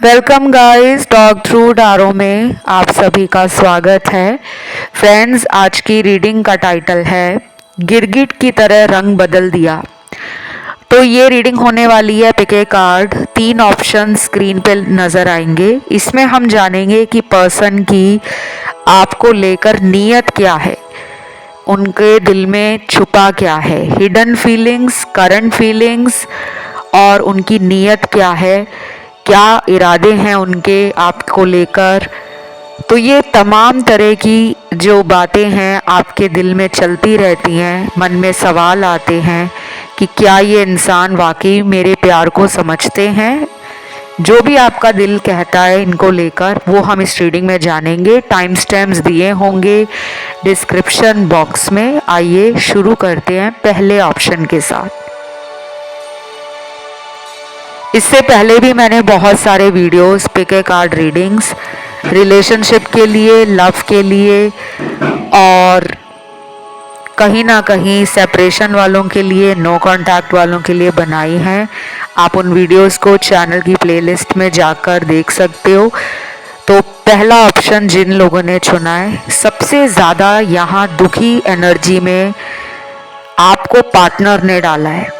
Welcome guys, talk through tarot में आप सभी का स्वागत है। फ्रेंड्स, आज की रीडिंग का टाइटल है गिरगिट की तरह रंग बदल दिया। तो ये रीडिंग होने वाली है pick a card. 3 option screen पे नज़र आएंगे। इसमें हम जानेंगे कि पर्सन की आपको लेकर नीयत क्या है, उनके दिल में छुपा क्या है, हिडन फीलिंग्स, करंट फीलिंग्स और उनकी नीयत क्या है, क्या इरादे हैं उनके आपको लेकर। तो ये तमाम तरह की जो बातें हैं आपके दिल में चलती रहती हैं, मन में सवाल आते हैं कि क्या ये इंसान वाकई मेरे प्यार को समझते हैं। जो भी आपका दिल कहता है इनको लेकर, वो हम इस रीडिंग में जानेंगे। टाइम स्टैम्प्स दिए होंगे डिस्क्रिप्शन बॉक्स में। आइए शुरू करते हैं पहले ऑप्शन के साथ। इससे पहले भी मैंने बहुत सारे videos, pick a card readings relationship के लिए, लव के लिए और कहीं ना कहीं सेपरेशन वालों के लिए, नो कांटेक्ट वालों के लिए बनाई हैं। आप उन वीडियोस को चैनल की प्लेलिस्ट में जाकर देख सकते हो। तो पहला ऑप्शन जिन लोगों ने चुना है, सबसे ज़्यादा यहाँ दुखी एनर्जी में आपको पार्टनर ने डाला है।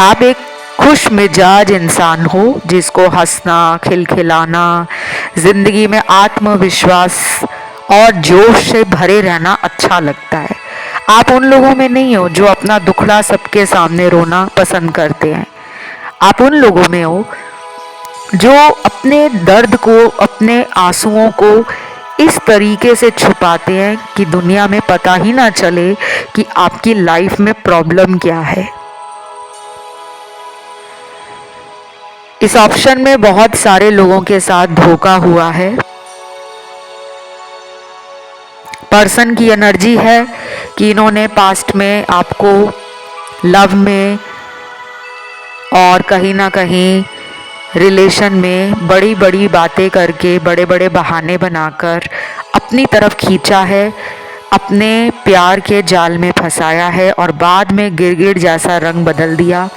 आप एक खुश मिजाज इंसान हो जिसको हंसना, खिलखिलाना, जिंदगी में आत्मविश्वास और जोश से भरे रहना अच्छा लगता है। आप उन लोगों में नहीं हो जो अपना दुखड़ा सबके सामने रोना पसंद करते हैं। आप उन लोगों में हो जो अपने दर्द को, अपने आंसुओं को इस तरीके से छुपाते हैं कि दुनिया में पता ही ना चले कि आपकी लाइफ में प्रॉब्लम क्या है। इस ऑप्शन में बहुत सारे लोगों के साथ धोखा हुआ है। पर्सन की एनर्जी है कि इन्होंने पास्ट में आपको लव में और कहीं ना कहीं रिलेशन में बड़ी बड़ी बातें करके, बड़े बड़े बहाने बनाकर अपनी तरफ खींचा है, अपने प्यार के जाल में फंसाया है और बाद में गिरगिट जैसा रंग बदल दिया।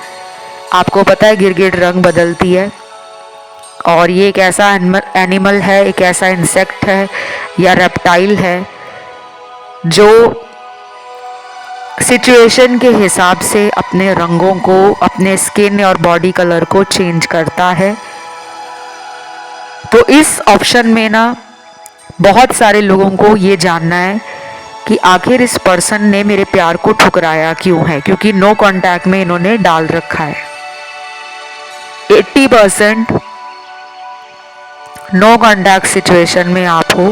आपको पता है गिरगिट रंग बदलती है और ये एक ऐसा एनिमल है, एक ऐसा इंसेक्ट है या रेप्टाइल है जो सिचुएशन के हिसाब से अपने रंगों को, अपने स्किन और बॉडी कलर को चेंज करता है। तो इस ऑप्शन में ना बहुत सारे लोगों को ये जानना है कि आखिर इस पर्सन ने मेरे प्यार को ठुकराया क्यों है, क्योंकि नो कांटेक्ट में इन्होंने डाल रखा है। 80% नो कांटेक्ट सिचुएशन में आप हो।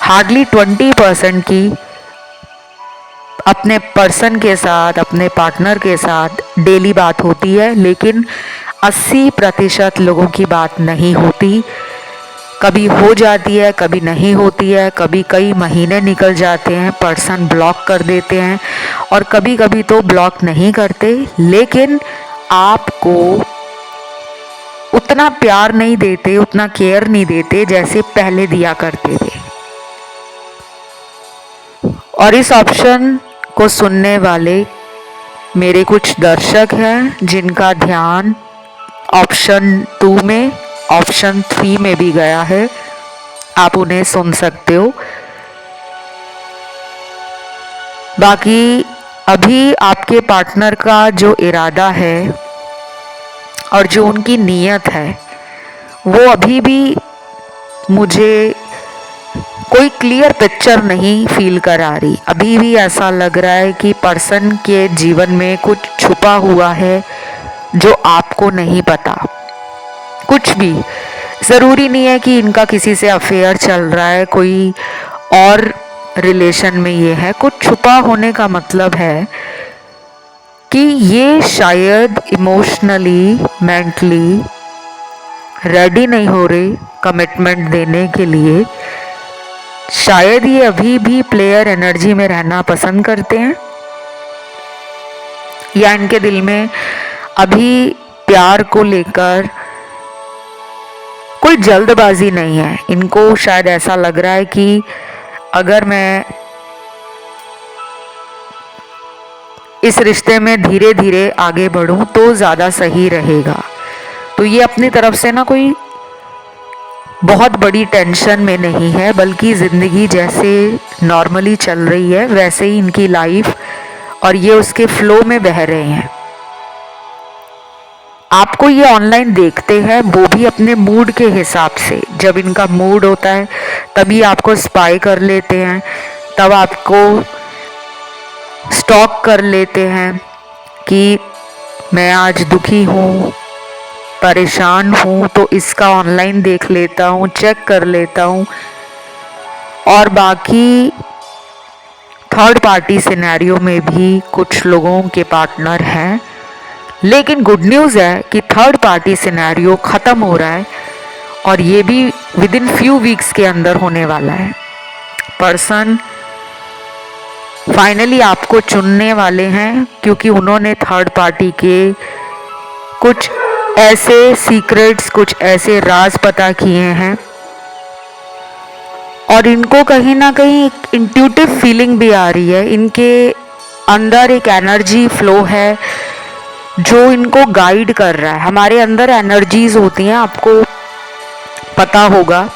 हार्डली 20% की अपने पर्सन के साथ, अपने पार्टनर के साथ डेली बात होती है, लेकिन 80% लोगों की बात नहीं होती। कभी हो जाती है, कभी नहीं होती है, कभी कई महीने निकल जाते हैं, पर्सन ब्लॉक कर देते हैं और कभी कभी तो ब्लॉक नहीं करते, लेकिन आपको उतना प्यार नहीं देते, उतना केयर नहीं देते जैसे पहले दिया करते थे। और इस ऑप्शन को सुनने वाले मेरे कुछ दर्शक हैं जिनका ध्यान ऑप्शन 2 में, ऑप्शन 3 में भी गया है। आप उन्हें सुन सकते हो। बाकी अभी आपके पार्टनर का जो इरादा है और जो उनकी नीयत है, वो अभी भी मुझे कोई क्लियर पिक्चर नहीं फील करा रही। अभी भी ऐसा लग रहा है कि पर्सन के जीवन में कुछ छुपा हुआ है जो आपको नहीं पता। कुछ भी ज़रूरी नहीं है कि इनका किसी से अफेयर चल रहा है, कोई और रिलेशन में ये है। कुछ छुपा होने का मतलब है कि ये शायद इमोशनली, मेंटली रेडी नहीं हो रहे कमिटमेंट देने के लिए। शायद ये अभी भी प्लेयर एनर्जी में रहना पसंद करते हैं या इनके दिल में अभी प्यार को लेकर कोई जल्दबाजी नहीं है। इनको शायद ऐसा लग रहा है कि अगर मैं इस रिश्ते में धीरे धीरे आगे बढ़ूं तो ज़्यादा सही रहेगा। तो ये अपनी तरफ से ना कोई बहुत बड़ी टेंशन में नहीं है, बल्कि ज़िंदगी जैसे नॉर्मली चल रही है वैसे ही इनकी लाइफ, और ये उसके फ्लो में बह रहे हैं। आपको ये ऑनलाइन देखते हैं वो भी अपने मूड के हिसाब से। जब इनका मूड होता है तभी आपको स्पाई कर लेते हैं, तब आपको स्टॉक कर लेते हैं कि मैं आज दुखी हूँ, परेशान हूँ, तो इसका ऑनलाइन देख लेता हूँ, चेक कर लेता हूँ। और बाकी थर्ड पार्टी सिनेरियो में भी कुछ लोगों के पार्टनर हैं, लेकिन गुड न्यूज़ है कि थर्ड पार्टी सिनेरियो ख़त्म हो रहा है और ये भी विद इन फ्यू वीक्स के अंदर होने वाला है। पर्सन फाइनली आपको चुनने वाले हैं, क्योंकि उन्होंने थर्ड पार्टी के कुछ ऐसे सीक्रेट्स, कुछ ऐसे राज पता किए हैं, और इनको कहीं ना कहीं एक इंट्यूटिव फीलिंग भी आ रही है। इनके अंदर एक एनर्जी फ्लो है जो इनको गाइड कर रहा है। हमारे अंदर एनर्जीज होती हैं, आपको पता होगा,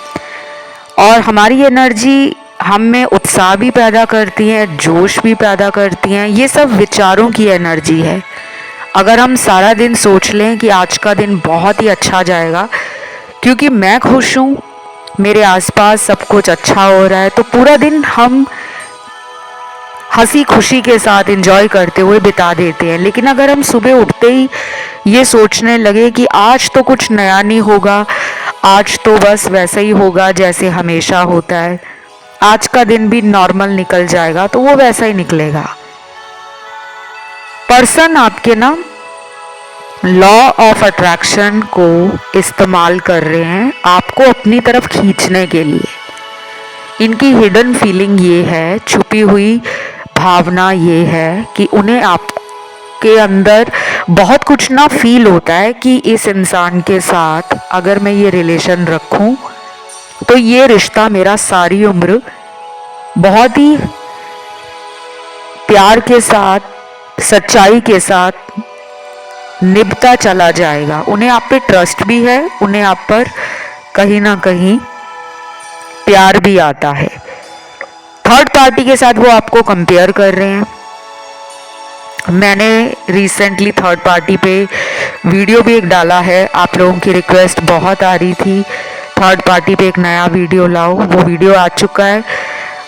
और हमारी एनर्जी हम में उत्साह भी पैदा करती है, जोश भी पैदा करती हैं। ये सब विचारों की एनर्जी है। अगर हम सारा दिन सोच लें कि आज का दिन बहुत ही अच्छा जाएगा क्योंकि मैं खुश हूँ, मेरे आसपास सब कुछ अच्छा हो रहा है, तो पूरा दिन हम हंसी खुशी के साथ एंजॉय करते हुए बिता देते हैं। लेकिन अगर हम सुबह उठते ही ये सोचने लगे कि आज तो कुछ नया नहीं होगा, आज तो बस वैसा ही होगा जैसे हमेशा होता है, आज का दिन भी नॉर्मल निकल जाएगा, तो वो वैसा ही निकलेगा। पर्सन आपके ना लॉ ऑफ अट्रैक्शन को इस्तेमाल कर रहे हैं आपको अपनी तरफ खींचने के लिए। इनकी हिडन फीलिंग ये है, छुपी हुई भावना ये है कि उन्हें आपके अंदर बहुत कुछ ना फील होता है कि इस इंसान के साथ अगर मैं ये रिलेशन रखूं तो ये रिश्ता मेरा सारी उम्र बहुत ही प्यार के साथ, सच्चाई के साथ निभता चला जाएगा। उन्हें आप पे ट्रस्ट भी है, उन्हें आप पर कहीं ना कहीं प्यार भी आता है। थर्ड पार्टी के साथ वो आपको कंपेयर कर रहे हैं। मैंने रिसेंटली थर्ड पार्टी पे वीडियो भी एक डाला है, आप लोगों की रिक्वेस्ट बहुत आ रही थी थर्ड पार्टी पे एक नया वीडियो लाओ। वो वीडियो आ चुका है,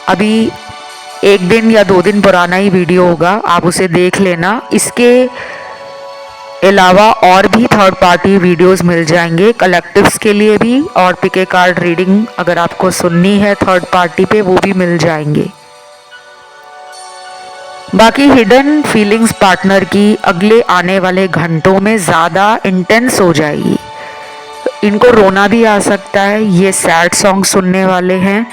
अभी 1 दिन या 2 दिन पुराना ही वीडियो होगा, आप उसे देख लेना। इसके अलावा और भी थर्ड पार्टी वीडियोस मिल जाएंगे कलेक्टिव्स के लिए भी, और पिके कार्ड रीडिंग अगर आपको सुननी है थर्ड पार्टी पे वो भी मिल जाएंगे। बाकी हिडन फीलिंग्स पार्टनर की अगले आने वाले घंटों में ज़्यादा इंटेंस हो जाएगी। इनको रोना भी आ सकता है, ये सैड सॉन्ग सुनने वाले हैं,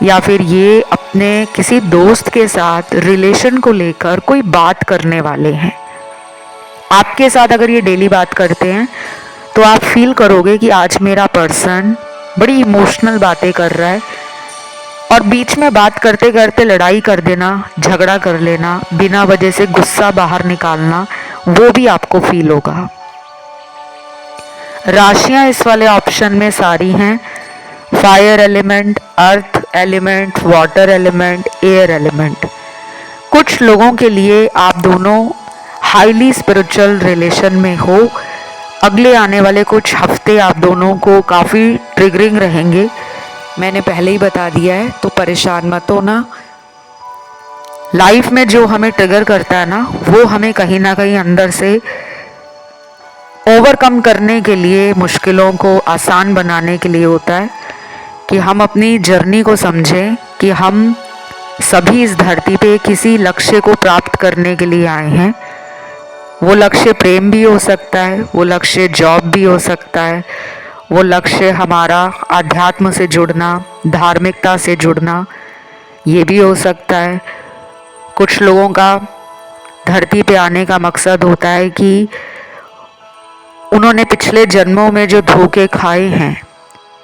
या फिर ये अपने किसी दोस्त के साथ रिलेशन को लेकर कोई बात करने वाले हैं। आपके साथ अगर ये डेली बात करते हैं तो आप फील करोगे कि आज मेरा पर्सन बड़ी इमोशनल बातें कर रहा है, और बीच में बात करते करते लड़ाई कर देना, झगड़ा कर लेना, बिना वजह से गुस्सा बाहर निकालना, वो भी आपको फील होगा। राशियां इस वाले ऑप्शन में सारी हैं, fire element, earth element, water element, air element. कुछ लोगों के लिए आप दोनों हाईली स्पिरिचुअल रिलेशन में हो, अगले आने वाले कुछ हफ्ते आप दोनों को काफ़ी ट्रिगरिंग रहेंगे, मैंने पहले ही बता दिया है, तो परेशान मत होना। लाइफ में जो हमें ट्रिगर करता है ना, वो हमें कहीं ना कहीं अंदर से ओवरकम करने के लिए, मुश्किलों को आसान बनाने के लिए होता है, कि हम अपनी जर्नी को समझें कि हम सभी इस धरती पे किसी लक्ष्य को प्राप्त करने के लिए आए हैं। वो लक्ष्य प्रेम भी हो सकता है, वो लक्ष्य जॉब भी हो सकता है, वो लक्ष्य हमारा आध्यात्म से जुड़ना, धार्मिकता से जुड़ना, ये भी हो सकता है। कुछ लोगों का धरती पे आने का मकसद होता है कि उन्होंने पिछले जन्मों में जो धोखे खाए हैं,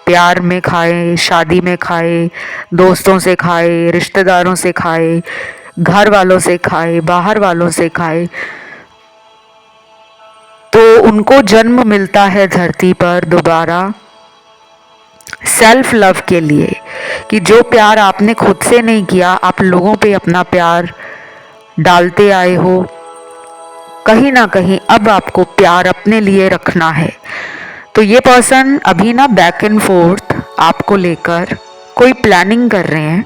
प्यार में खाए, शादी में खाए, दोस्तों से खाए, रिश्तेदारों से खाए, घर वालों से खाए, बाहर वालों से खाए, तो उनको जन्म मिलता है धरती पर दोबारा सेल्फ लव के लिए, कि जो प्यार आपने खुद से नहीं किया, आप लोगों पे अपना प्यार डालते आए हो। कहीं ना कहीं अब आपको प्यार अपने लिए रखना है। तो ये पर्सन अभी ना बैक एंड फोर्थ आपको लेकर कोई प्लानिंग कर रहे हैं।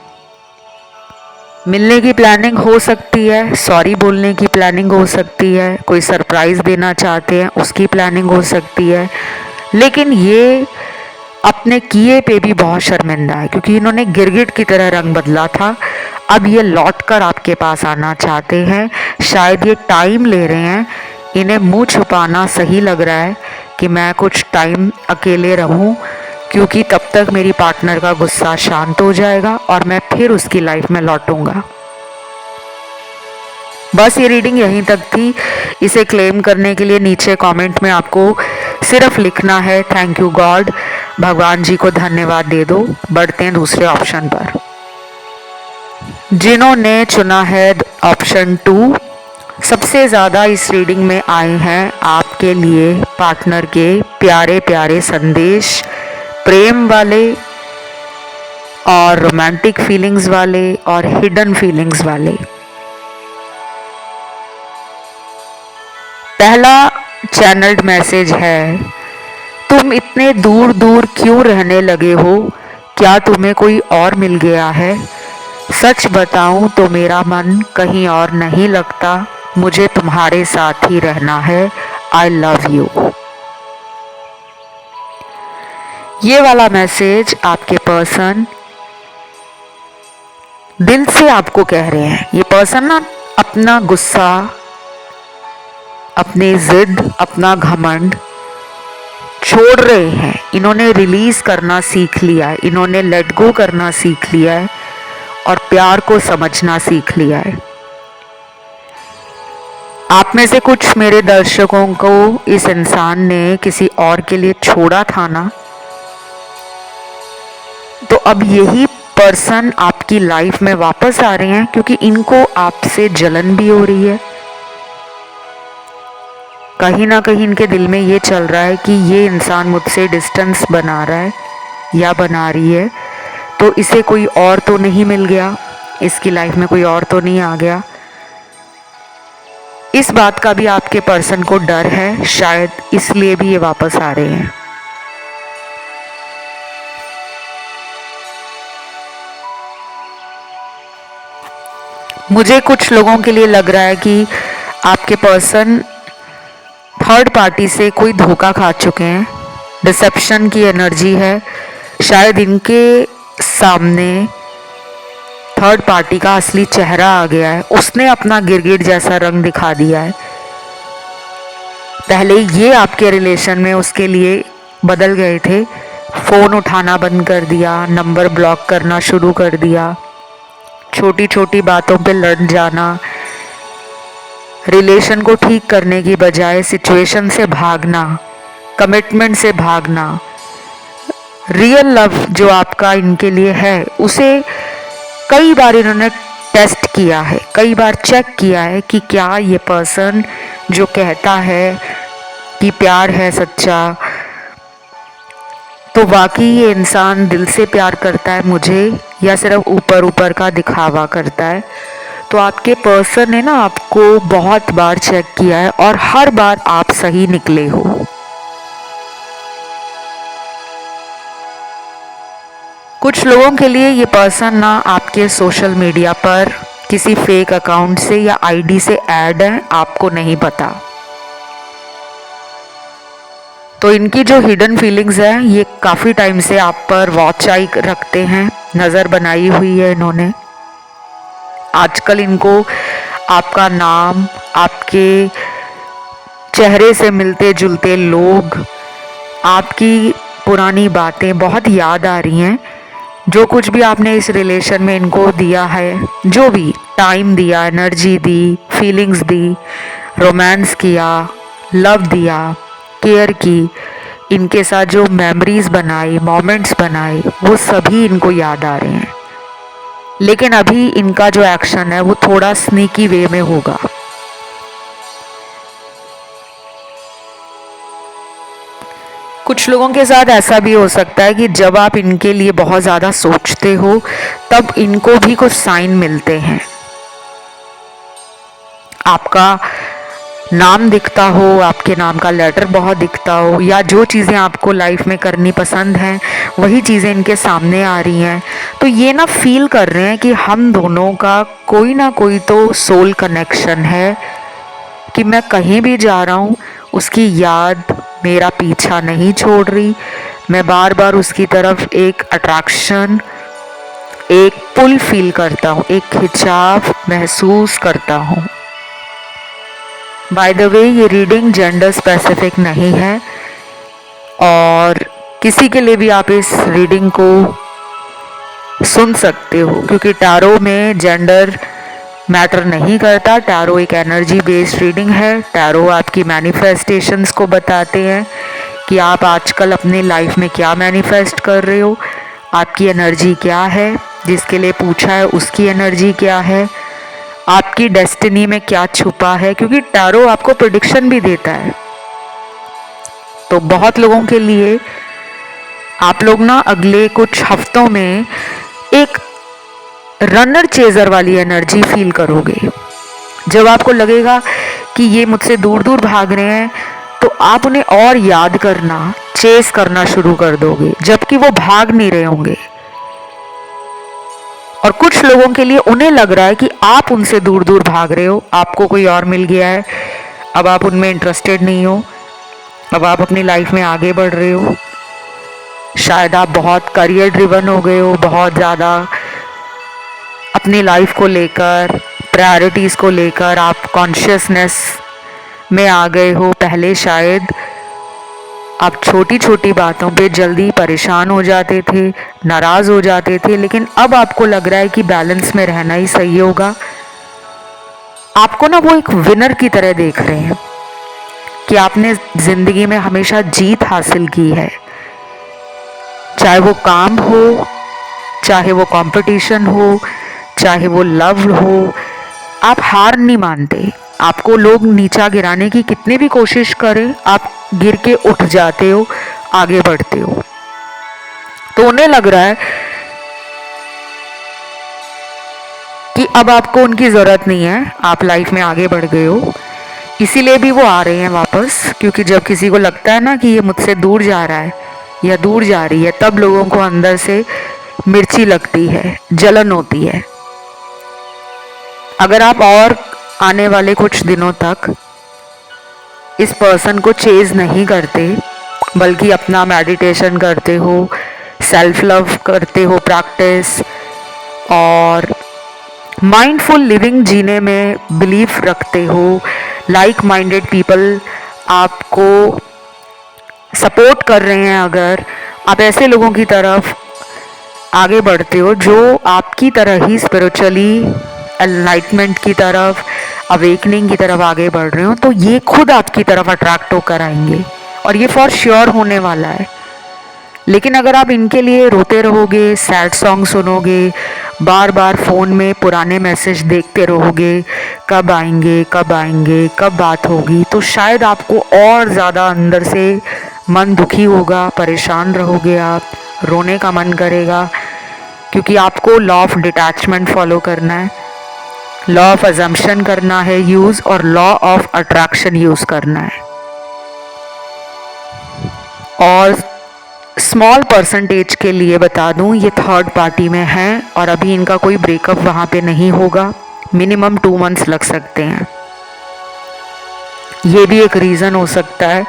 मिलने की प्लानिंग हो सकती है, सॉरी बोलने की प्लानिंग हो सकती है, कोई सरप्राइज देना चाहते हैं उसकी प्लानिंग हो सकती है। लेकिन ये अपने किए पे भी बहुत शर्मिंदा है, क्योंकि इन्होंने गिरगिट की तरह रंग बदला था। अब ये लौट कर आपके पास आना चाहते हैं। शायद ये टाइम ले रहे हैं, इन्हें मुंह छुपाना सही लग रहा है कि मैं कुछ टाइम अकेले रहूं, क्योंकि तब तक मेरी पार्टनर का गुस्सा शांत हो जाएगा और मैं फिर उसकी लाइफ में लौटूंगा। बस ये रीडिंग यहीं तक थी। इसे क्लेम करने के लिए नीचे कमेंट में आपको सिर्फ लिखना है थैंक यू गॉड, भगवान जी को धन्यवाद दे दो। बढ़ते हैं दूसरे ऑप्शन पर। जिन्होंने चुना है ऑप्शन 2, सबसे ज़्यादा इस रीडिंग में आए हैं आपके लिए पार्टनर के प्यारे प्यारे संदेश, प्रेम वाले और रोमांटिक फीलिंग्स वाले और हिडन फीलिंग्स वाले। पहला चैनल्ड मैसेज है, तुम इतने दूर दूर क्यों रहने लगे हो? क्या तुम्हें कोई और मिल गया है? सच बताऊं तो मेरा मन कहीं और नहीं लगता, मुझे तुम्हारे साथ ही रहना है। I love you. ये वाला मैसेज आपके पर्सन दिल से आपको कह रहे हैं। ये पर्सन ना अपना गुस्सा, अपनी जिद, अपना घमंड छोड़ रहे हैं। इन्होंने रिलीज करना सीख लिया है, इन्होंने लेट गो करना सीख लिया है और प्यार को समझना सीख लिया है। आप में से कुछ मेरे दर्शकों को इस इंसान ने किसी और के लिए छोड़ा था ना, तो अब यही पर्सन आपकी लाइफ में वापस आ रहे हैं, क्योंकि इनको आपसे जलन भी हो रही है। कहीं ना कहीं इनके दिल में ये चल रहा है कि ये इंसान मुझसे डिस्टेंस बना रहा है या बना रही है, तो इसे कोई और तो नहीं मिल गया, इसकी लाइफ में कोई और तो नहीं आ गया। इस बात का भी आपके पर्सन को डर है, शायद इसलिए भी ये वापस आ रहे हैं। मुझे कुछ लोगों के लिए लग रहा है कि आपके पर्सन थर्ड पार्टी से कोई धोखा खा चुके हैं। डिसेप्शन की एनर्जी है। शायद इनके सामने थर्ड पार्टी का असली चेहरा आ गया है, उसने अपना गिरगिट जैसा रंग दिखा दिया है। पहले ये आपके रिलेशन में उसके लिए बदल गए थे, फ़ोन उठाना बंद कर दिया, नंबर ब्लॉक करना शुरू कर दिया, छोटी छोटी बातों पे लड़ जाना, रिलेशन को ठीक करने की बजाय सिचुएशन से भागना, कमिटमेंट से भागना। रियल लव जो आपका इनके लिए है उसे कई बार इन्होंने टेस्ट किया है, कई बार चेक किया है कि क्या ये पर्सन जो कहता है कि प्यार है सच्चा, तो वाकई ये इंसान दिल से प्यार करता है मुझे या सिर्फ ऊपर ऊपर का दिखावा करता है। तो आपके पर्सन ने ना आपको बहुत बार चेक किया है और हर बार आप सही निकले हो। कुछ लोगों के लिए ये पर्सन ना आपके सोशल मीडिया पर किसी फेक अकाउंट से या आईडी से ऐड है, आपको नहीं पता। तो इनकी जो हिडन फीलिंग्स है ये काफ़ी टाइम से आप पर वॉच आई रखते हैं, नज़र बनाई हुई है इन्होंने। आजकल इनको आपका नाम, आपके चेहरे से मिलते जुलते लोग, आपकी पुरानी बातें बहुत याद आ रही हैं। जो कुछ भी आपने इस रिलेशन में इनको दिया है, जो भी टाइम दिया, एनर्जी दी, फीलिंग्स दी, रोमांस किया, लव दिया, केयर की, इनके साथ जो मेमोरीज बनाई, मोमेंट्स बनाए, वो सभी इनको याद आ रहे हैं। लेकिन अभी इनका जो एक्शन है वो थोड़ा स्नीकी वे में होगा। कुछ लोगों के साथ ऐसा भी हो सकता है कि जब आप इनके लिए बहुत ज़्यादा सोचते हो तब इनको भी कुछ साइन मिलते हैं। आपका नाम दिखता हो, आपके नाम का लेटर बहुत दिखता हो, या जो चीज़ें आपको लाइफ में करनी पसंद हैं वही चीज़ें इनके सामने आ रही हैं, तो ये ना फील कर रहे हैं कि हम दोनों का कोई ना कोई तो सोल कनेक्शन है, कि मैं कहीं भी जा रहा हूँ उसकी याद मेरा पीछा नहीं छोड़ रही। मैं बार बार उसकी तरफ एक अट्रैक्शन, एक पुल फील करता हूँ, एक खिंचाव महसूस करता हूँ। बाय द वे, ये रीडिंग जेंडर स्पेसिफिक नहीं है और किसी के लिए भी आप इस रीडिंग को सुन सकते हो, क्योंकि टैरो में जेंडर मैटर नहीं करता। टैरो एक एनर्जी बेस्ड रीडिंग है। टैरो आपकी मैनिफेस्टेशंस को बताते हैं कि आप आजकल अपने लाइफ में क्या मैनिफेस्ट कर रहे हो, आपकी एनर्जी क्या है, जिसके लिए पूछा है उसकी एनर्जी क्या है, आपकी डेस्टिनी में क्या छुपा है, क्योंकि टैरो आपको प्रेडिक्शन भी देता है। तो बहुत लोगों के लिए आप लोग ना अगले कुछ हफ्तों में एक रनर चेजर वाली एनर्जी फील करोगे। जब आपको लगेगा कि ये मुझसे दूर दूर भाग रहे हैं तो आप उन्हें और याद करना, चेस करना शुरू कर दोगे, जबकि वो भाग नहीं रहे होंगे। और कुछ लोगों के लिए उन्हें लग रहा है कि आप उनसे दूर दूर भाग रहे हो, आपको कोई और मिल गया है, अब आप उनमें इंटरेस्टेड नहीं हो, अब आप अपनी लाइफ में आगे बढ़ रहे हो। शायद आप बहुत करियर ड्रिवन हो गए हो, बहुत ज़्यादा अपनी लाइफ को लेकर, प्रायोरिटीज़ को लेकर आप कॉन्शियसनेस में आ गए हो। पहले शायद आप छोटी छोटी बातों पे जल्दी परेशान हो जाते थे, नाराज़ हो जाते थे, लेकिन अब आपको लग रहा है कि बैलेंस में रहना ही सही होगा। आपको ना वो एक विनर की तरह देख रहे हैं कि आपने ज़िंदगी में हमेशा जीत हासिल की है, चाहे वो काम हो, चाहे वो कंपटीशन हो, चाहे वो लव हो। आप हार नहीं मानते। आपको लोग नीचा गिराने की कितनी भी कोशिश करें, आप गिर के उठ जाते हो, आगे बढ़ते हो। तो उन्हें लग रहा है कि अब आपको उनकी ज़रूरत नहीं है, आप लाइफ में आगे बढ़ गए हो। इसीलिए भी वो आ रहे हैं वापस, क्योंकि जब किसी को लगता है ना कि ये मुझसे दूर जा रहा है या दूर जा रही है, तब लोगों को अंदर से मिर्ची लगती है, जलन होती है। अगर आप और आने वाले कुछ दिनों तक इस पर्सन को चेज नहीं करते, बल्कि अपना मेडिटेशन करते हो, सेल्फ लव करते हो प्रैक्टिस, और माइंडफुल लिविंग जीने में बिलीफ रखते हो, लाइक माइंडेड पीपल आपको सपोर्ट कर रहे हैं, अगर आप ऐसे लोगों की तरफ आगे बढ़ते हो जो आपकी तरह ही स्पिरिचुअली एनलाइटमेंट की तरफ, अवेकनिंग की तरफ आगे बढ़ रहे हो, तो ये खुद आपकी तरफ अट्रैक्ट होकर आएंगे और ये फॉर श्योर होने वाला है। लेकिन अगर आप इनके लिए रोते रहोगे, सैड सॉन्ग सुनोगे, बार बार फ़ोन में पुराने मैसेज देखते रहोगे, कब आएंगे कब आएंगे, कब बात होगी, तो शायद आपको और ज़्यादा अंदर से मन दुखी होगा, परेशान रहोगे, आप रोने का मन करेगा, क्योंकि आपको लॉ ऑफ डिटैचमेंट फॉलो करना है, लॉ ऑफ अजम्पशन करना है यूज़, और लॉ ऑफ अट्रैक्शन यूज़ करना है। और स्मॉल परसेंटेज के लिए बता दूं, ये थर्ड पार्टी में हैं और अभी इनका कोई ब्रेकअप वहाँ पे नहीं होगा। मिनिमम 2 मंथ्स लग सकते हैं। ये भी एक रीज़न हो सकता है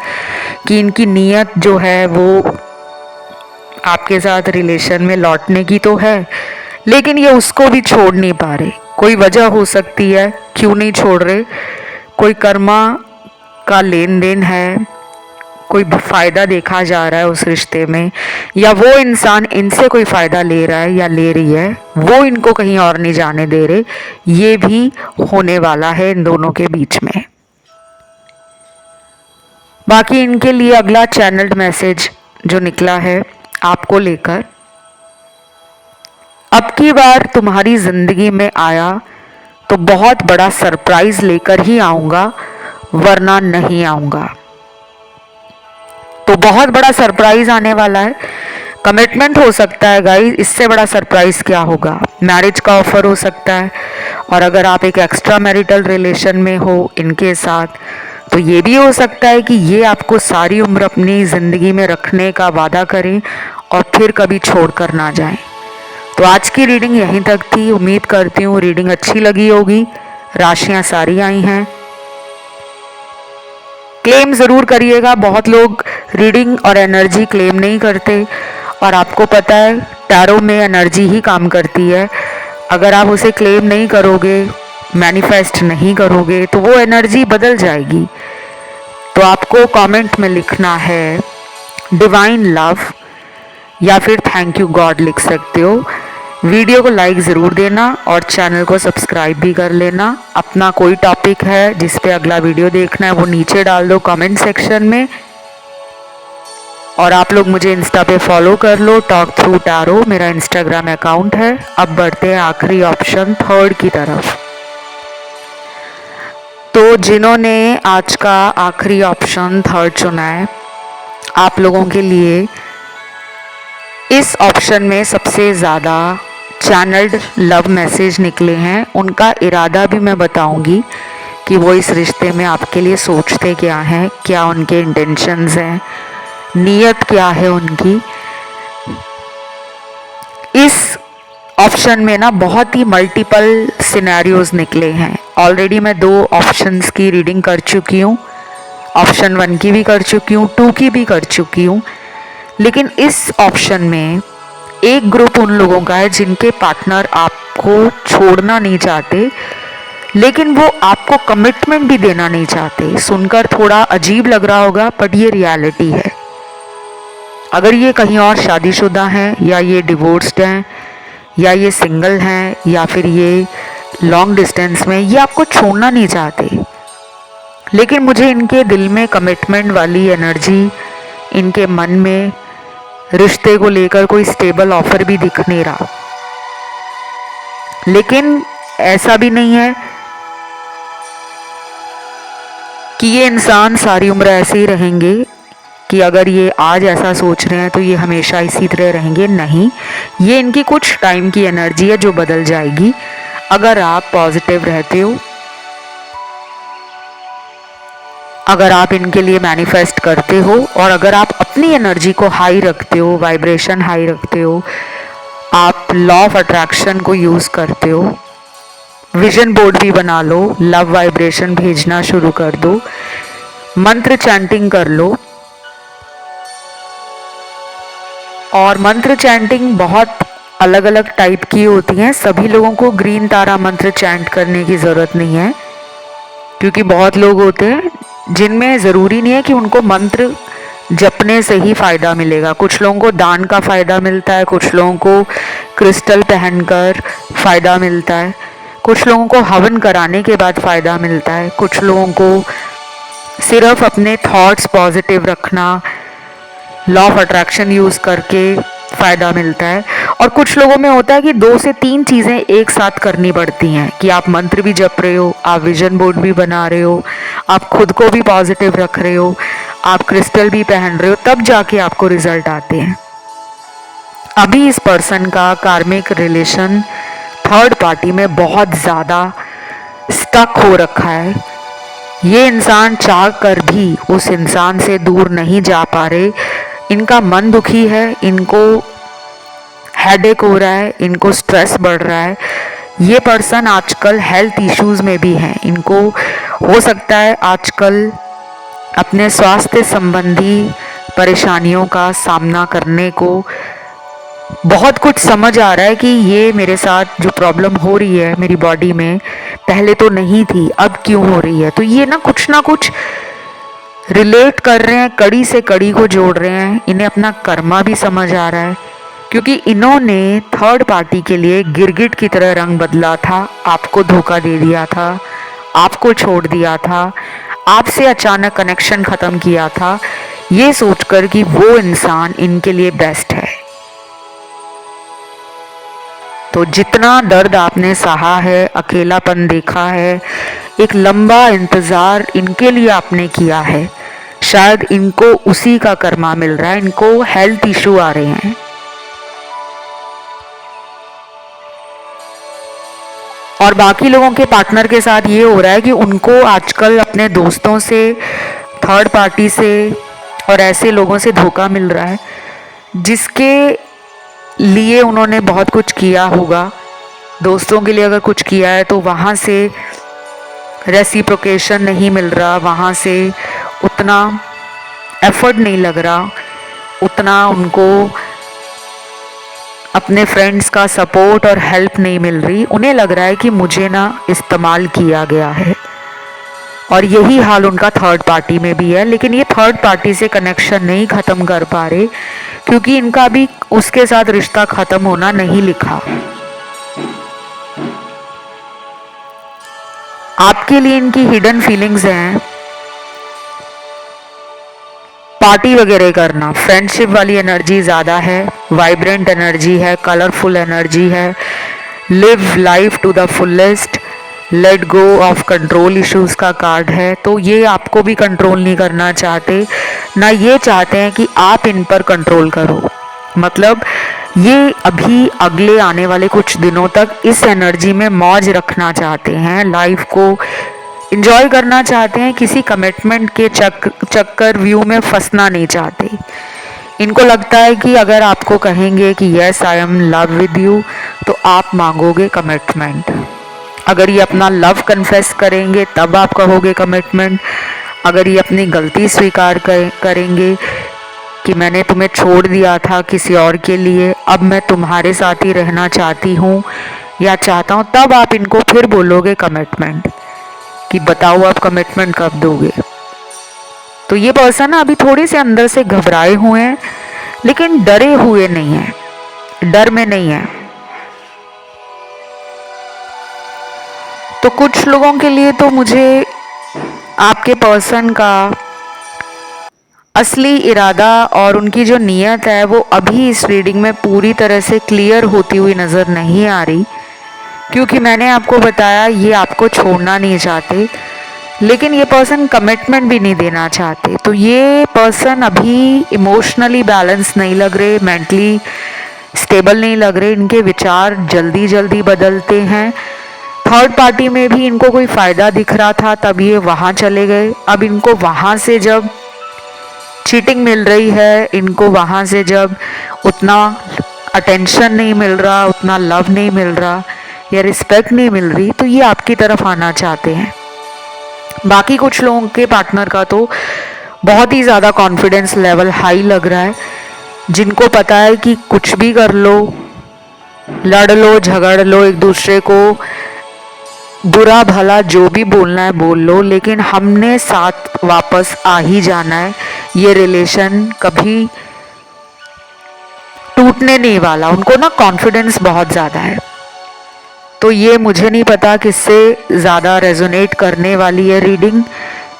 कि इनकी नीयत जो है वो आपके साथ रिलेशन में लौटने की तो है, लेकिन ये उसको भी छोड़ नहीं पा रहे। कोई वजह हो सकती है क्यों नहीं छोड़ रहे, कोई कर्मा का लेन देन है, कोई फ़ायदा देखा जा रहा है उस रिश्ते में, या वो इंसान इनसे कोई फ़ायदा ले रहा है या ले रही है, वो इनको कहीं और नहीं जाने दे रहे। ये भी होने वाला है इन दोनों के बीच में। बाकी इनके लिए अगला चैनल्ड मैसेज जो निकला है आपको लेकर, अब की बार तुम्हारी ज़िंदगी में आया तो बहुत बड़ा सरप्राइज़ लेकर ही आऊँगा, वरना नहीं आऊँगा। तो बहुत बड़ा सरप्राइज आने वाला है, कमिटमेंट हो सकता है गाइस, इससे बड़ा सरप्राइज क्या होगा। मैरिज का ऑफर हो सकता है, और अगर आप एक एक्स्ट्रा मैरिटल रिलेशन में हो इनके साथ, तो ये भी हो सकता है कि ये आपको सारी उम्र अपनी ज़िंदगी में रखने का वादा करें और फिर कभी छोड़ कर ना जाएं। तो आज की रीडिंग यहीं तक थी। उम्मीद करती हूँ रीडिंग अच्छी लगी होगी। राशियाँ सारी आई हैं। क्लेम ज़रूर करिएगा, बहुत लोग रीडिंग और एनर्जी क्लेम नहीं करते, और आपको पता है टैरो में एनर्जी ही काम करती है। अगर आप उसे क्लेम नहीं करोगे, मैनिफेस्ट नहीं करोगे, तो वो एनर्जी बदल जाएगी। तो आपको कमेंट में लिखना है डिवाइन लव या फिर थैंक यू गॉड लिख सकते हो। वीडियो को लाइक ज़रूर देना और चैनल को सब्सक्राइब भी कर लेना। अपना कोई टॉपिक है जिस पे अगला वीडियो देखना है वो नीचे डाल दो कमेंट सेक्शन में, और आप लोग मुझे इंस्टा पे फॉलो कर लो, टॉक थ्रू टैरो मेरा इंस्टाग्राम अकाउंट है। अब बढ़ते हैं आखिरी ऑप्शन थर्ड की तरफ। तो जिन्होंने आज का आखिरी ऑप्शन थर्ड चुना है, आप लोगों के लिए इस ऑप्शन में सबसे ज़्यादा चैनल्ड लव मैसेज निकले हैं। उनका इरादा भी मैं बताऊंगी कि वो इस रिश्ते में आपके लिए सोचते क्या हैं, क्या उनके इंटेंशंस हैं, नीयत क्या है उनकी। इस ऑप्शन में ना बहुत ही मल्टीपल सिनेरियोज निकले हैं। ऑलरेडी मैं 2 ऑप्शंस की रीडिंग कर चुकी हूँ, ऑप्शन 1 की भी कर चुकी हूँ, 2 की भी कर चुकी हूँ। लेकिन इस ऑप्शन में एक ग्रुप उन लोगों का है जिनके पार्टनर आपको छोड़ना नहीं चाहते, लेकिन वो आपको कमिटमेंट भी देना नहीं चाहते। सुनकर थोड़ा अजीब लग रहा होगा, बट ये रियलिटी है। अगर ये कहीं और शादीशुदा हैं, या ये डिवोर्स्ड हैं, या ये सिंगल हैं, या फिर ये लॉन्ग डिस्टेंस में, ये आपको छोड़ना नहीं चाहते, लेकिन मुझे इनके दिल में कमिटमेंट वाली एनर्जी, इनके मन में रिश्ते को लेकर कोई स्टेबल ऑफर भी दिख नहीं रहा। लेकिन ऐसा भी नहीं है कि ये इंसान सारी उम्र ऐसे ही रहेंगे, कि अगर ये आज ऐसा सोच रहे हैं तो ये हमेशा इसी तरह रहेंगे। नहीं, ये इनकी कुछ टाइम की एनर्जी है जो बदल जाएगी अगर आप पॉजिटिव रहते हो, अगर आप इनके लिए मैनिफेस्ट करते हो, और अगर आप अपनी एनर्जी को हाई रखते हो, वाइब्रेशन हाई रखते हो, आप लॉ ऑफ अट्रैक्शन को यूज़ करते हो। विजन बोर्ड भी बना लो, लव वाइब्रेशन भेजना शुरू कर दो, मंत्र चैंटिंग कर लो। और मंत्र चैंटिंग बहुत अलग अलग टाइप की होती हैं। सभी लोगों को ग्रीन तारा मंत्र चैंट करने की ज़रूरत नहीं है, क्योंकि बहुत लोग होते हैं जिनमें ज़रूरी नहीं है कि उनको मंत्र जपने से ही फ़ायदा मिलेगा। कुछ लोगों को दान का फ़ायदा मिलता है, कुछ लोगों को क्रिस्टल पहनकर फ़ायदा मिलता है, कुछ लोगों को हवन कराने के बाद फ़ायदा मिलता है, कुछ लोगों को सिर्फ अपने थॉट्स पॉजिटिव रखना, लॉ ऑफ अट्रैक्शन यूज़ करके फ़ायदा मिलता है। और कुछ लोगों में होता है कि 2 से 3 चीज़ें एक साथ करनी पड़ती हैं, कि आप मंत्र भी जप रहे हो, आप विजन बोर्ड भी बना रहे हो, आप खुद को भी पॉजिटिव रख रहे हो, आप क्रिस्टल भी पहन रहे हो, तब जाके आपको रिजल्ट आते हैं। अभी इस पर्सन का कार्मिक रिलेशन थर्ड पार्टी में बहुत ज़्यादा स्टक हो रखा है। ये इंसान चाह कर भी उस इंसान से दूर नहीं जा पा रहे। इनका मन दुखी है, इनको हेडेक हो रहा है, इनको स्ट्रेस बढ़ रहा है। ये पर्सन आजकल हेल्थ इश्यूज में भी हैं। इनको हो सकता है आजकल अपने स्वास्थ्य संबंधी परेशानियों का सामना करने को बहुत कुछ समझ आ रहा है कि ये मेरे साथ जो प्रॉब्लम हो रही है मेरी बॉडी में, पहले तो नहीं थी, अब क्यों हो रही है। तो ये ना कुछ रिलेट कर रहे हैं, कड़ी से कड़ी को जोड़ रहे हैं। इन्हें अपना कर्मा भी समझ आ रहा है, क्योंकि इन्होंने थर्ड पार्टी के लिए गिरगिट की तरह रंग बदला था, आपको धोखा दे दिया था, आपको छोड़ दिया था, आपसे अचानक कनेक्शन ख़त्म किया था, ये सोचकर कि वो इंसान इनके लिए बेस्ट है। तो जितना दर्द आपने सहा है, अकेलापन देखा है, एक लंबा इंतज़ार इनके लिए आपने किया है, शायद इनको उसी का कर्मा मिल रहा है, इनको हेल्थ इशू आ रहे हैं। और बाकी लोगों के पार्टनर के साथ ये हो रहा है कि उनको आजकल अपने दोस्तों से, थर्ड पार्टी से और ऐसे लोगों से धोखा मिल रहा है जिसके लिए उन्होंने बहुत कुछ किया होगा। दोस्तों के लिए अगर कुछ किया है तो वहाँ से रेसिप्रोकेशन नहीं मिल रहा, वहाँ से उतना एफर्ट नहीं लग रहा, उतना उनको अपने फ्रेंड्स का सपोर्ट और हेल्प नहीं मिल रही। उन्हें लग रहा है कि मुझे ना इस्तेमाल किया गया है, और यही हाल उनका थर्ड पार्टी में भी है। लेकिन ये थर्ड पार्टी से कनेक्शन नहीं ख़त्म कर पा रहे क्योंकि इनका अभी उसके साथ रिश्ता ख़त्म होना नहीं लिखा। आपके लिए इनकी हिडन फीलिंग्स हैं पार्टी वगैरह करना, फ्रेंडशिप वाली एनर्जी ज़्यादा है, वाइब्रेंट एनर्जी है, कलरफुल एनर्जी है, live life to the fullest, let go of control issues का कार्ड है। तो ये आपको भी कंट्रोल नहीं करना चाहते, ना ये चाहते हैं कि आप इन पर कंट्रोल करो। मतलब ये अभी अगले आने वाले कुछ दिनों तक इस एनर्जी में मौज रखना चाहते हैं, लाइफ को इंजॉय करना चाहते हैं, किसी कमिटमेंट के चक्कर व्यू में फंसना नहीं चाहते। इनको लगता है कि अगर आपको कहेंगे कि yes I am love with you तो आप मांगोगे कमिटमेंट। अगर ये अपना लव कन्फेस करेंगे तब आप कहोगे कमिटमेंट। अगर ये अपनी गलती स्वीकार करेंगे कि मैंने तुम्हें छोड़ दिया था किसी और के लिए, अब मैं तुम्हारे साथ ही रहना चाहती हूँ या चाहता हूँ, तब आप इनको फिर बोलोगे कमिटमेंट कि बताओ आप कमिटमेंट कब दोगे। तो ये पर्सन ना अभी थोड़े से अंदर से घबराए हुए हैं लेकिन डरे हुए नहीं हैं, डर में नहीं है। तो कुछ लोगों के लिए तो मुझे आपके पर्सन का असली इरादा और उनकी जो नीयत है वो अभी इस रीडिंग में पूरी तरह से क्लियर होती हुई नज़र नहीं आ रही, क्योंकि मैंने आपको बताया ये आपको छोड़ना नहीं चाहते लेकिन ये पर्सन कमिटमेंट भी नहीं देना चाहते। तो ये पर्सन अभी इमोशनली बैलेंस नहीं लग रहे, मेंटली स्टेबल नहीं लग रहे, इनके विचार जल्दी जल्दी बदलते हैं। थर्ड पार्टी में भी इनको कोई फ़ायदा दिख रहा था तब ये वहाँ चले गए, अब इनको वहाँ से जब चीटिंग मिल रही है, इनको वहाँ से जब उतना अटेंशन नहीं मिल रहा, उतना लव नहीं मिल रहा या रिस्पेक्ट नहीं मिल रही, तो ये आपकी तरफ आना चाहते हैं। बाकी कुछ लोगों के पार्टनर का तो बहुत ही ज़्यादा कॉन्फिडेंस लेवल हाई लग रहा है, जिनको पता है कि कुछ भी कर लो, लड़ लो, झगड़ लो, एक दूसरे को बुरा भला जो भी बोलना है बोल लो, लेकिन हमने साथ वापस आ ही जाना है। ये रिलेशन कभी टूटने नहीं वाला। उनको ना कॉन्फिडेंस बहुत ज़्यादा है। तो ये मुझे नहीं पता किससे ज़्यादा रेजोनेट करने वाली है रीडिंग,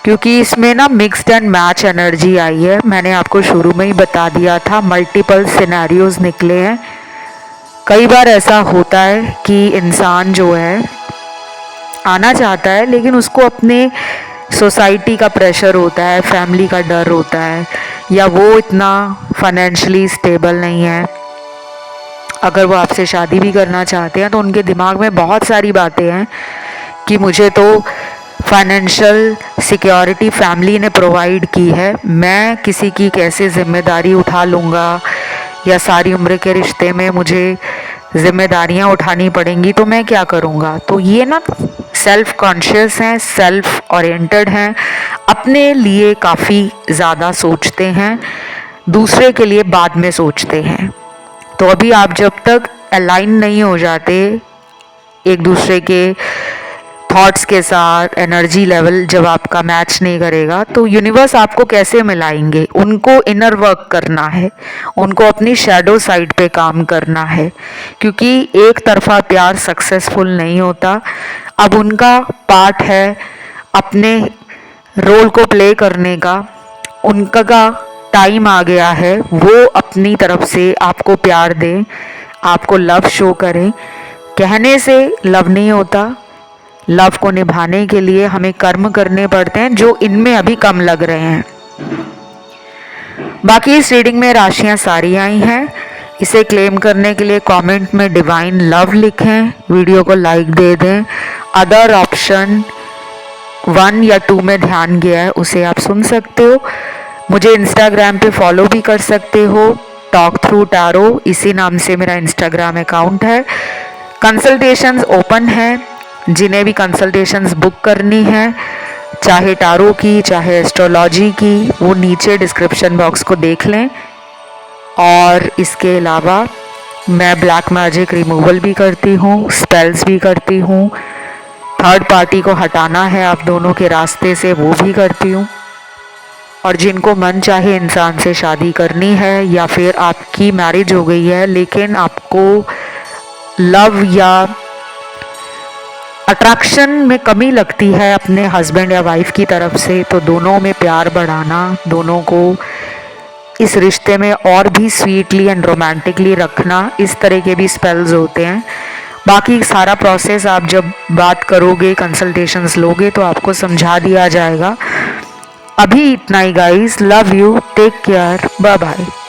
क्योंकि इसमें ना मिक्स्ड एंड मैच एनर्जी आई है। मैंने आपको शुरू में ही बता दिया था, मल्टीपल सिनेरियोज निकले हैं। कई बार ऐसा होता है कि इंसान जो है आना चाहता है लेकिन उसको अपने सोसाइटी का प्रेशर होता है, फैमिली का डर होता है, या वो इतना फाइनेंशियली स्टेबल नहीं है। अगर वो आपसे शादी भी करना चाहते हैं तो उनके दिमाग में बहुत सारी बातें हैं कि मुझे तो फाइनेंशियल सिक्योरिटी फैमिली ने प्रोवाइड की है, मैं किसी की कैसे जिम्मेदारी उठा लूँगा, या सारी उम्र के रिश्ते में मुझे जिम्मेदारियां उठानी पड़ेंगी तो मैं क्या करूँगा। तो ये ना सेल्फ कॉन्शियस हैं, सेल्फ ओरिएंटेड हैं, अपने लिए काफ़ी ज़्यादा सोचते हैं, दूसरे के लिए बाद में सोचते हैं। तो अभी आप जब तक अलाइन नहीं हो जाते एक दूसरे के थॉट्स के साथ, एनर्जी लेवल जब आपका मैच नहीं करेगा, तो यूनिवर्स आपको कैसे मिलाएंगे। उनको इनर वर्क करना है, उनको अपनी शैडो साइड पे काम करना है, क्योंकि एक तरफा प्यार सक्सेसफुल नहीं होता। अब उनका पार्ट है अपने रोल को प्ले करने का, उनका टाइम आ गया है, वो अपनी तरफ से आपको प्यार दें, आपको लव शो करें। कहने से लव नहीं होता, लव को निभाने के लिए हमें कर्म करने पड़ते हैं जो इनमें अभी कम लग रहे हैं। बाकी इस रीडिंग में राशियां सारी आई हैं। इसे क्लेम करने के लिए कमेंट में डिवाइन लव लिखें, वीडियो को लाइक दे दें। अदर ऑप्शन 1 या 2 में ध्यान गया है, उसे आप सुन सकते हो। मुझे इंस्टाग्राम पे फॉलो भी कर सकते हो, टॉक थ्रू टैरो इसी नाम से मेरा इंस्टाग्राम अकाउंट है। कंसल्टेशंस ओपन है, जिन्हें भी कंसल्टेशंस बुक करनी है, चाहे टारो की चाहे एस्ट्रोलॉजी की, वो नीचे डिस्क्रिप्शन बॉक्स को देख लें। और इसके अलावा मैं ब्लैक मैजिक रिमूवल भी करती हूँ, स्पेल्स भी करती हूँ, थर्ड पार्टी को हटाना है आप दोनों के रास्ते से वो भी करती हूँ। और जिनको मन चाहे इंसान से शादी करनी है या फिर आपकी मैरिज हो गई है लेकिन आपको लव या अट्रैक्शन में कमी लगती है अपने हस्बैंड या वाइफ की तरफ से, तो दोनों में प्यार बढ़ाना, दोनों को इस रिश्ते में और भी स्वीटली एंड रोमांटिकली रखना, इस तरह के भी स्पेल्स होते हैं। बाकी सारा प्रोसेस आप जब बात करोगे, कंसल्टेशंस लोगे तो आपको समझा दिया जाएगा। अभी इतना ही guys, love you, take care, bye bye.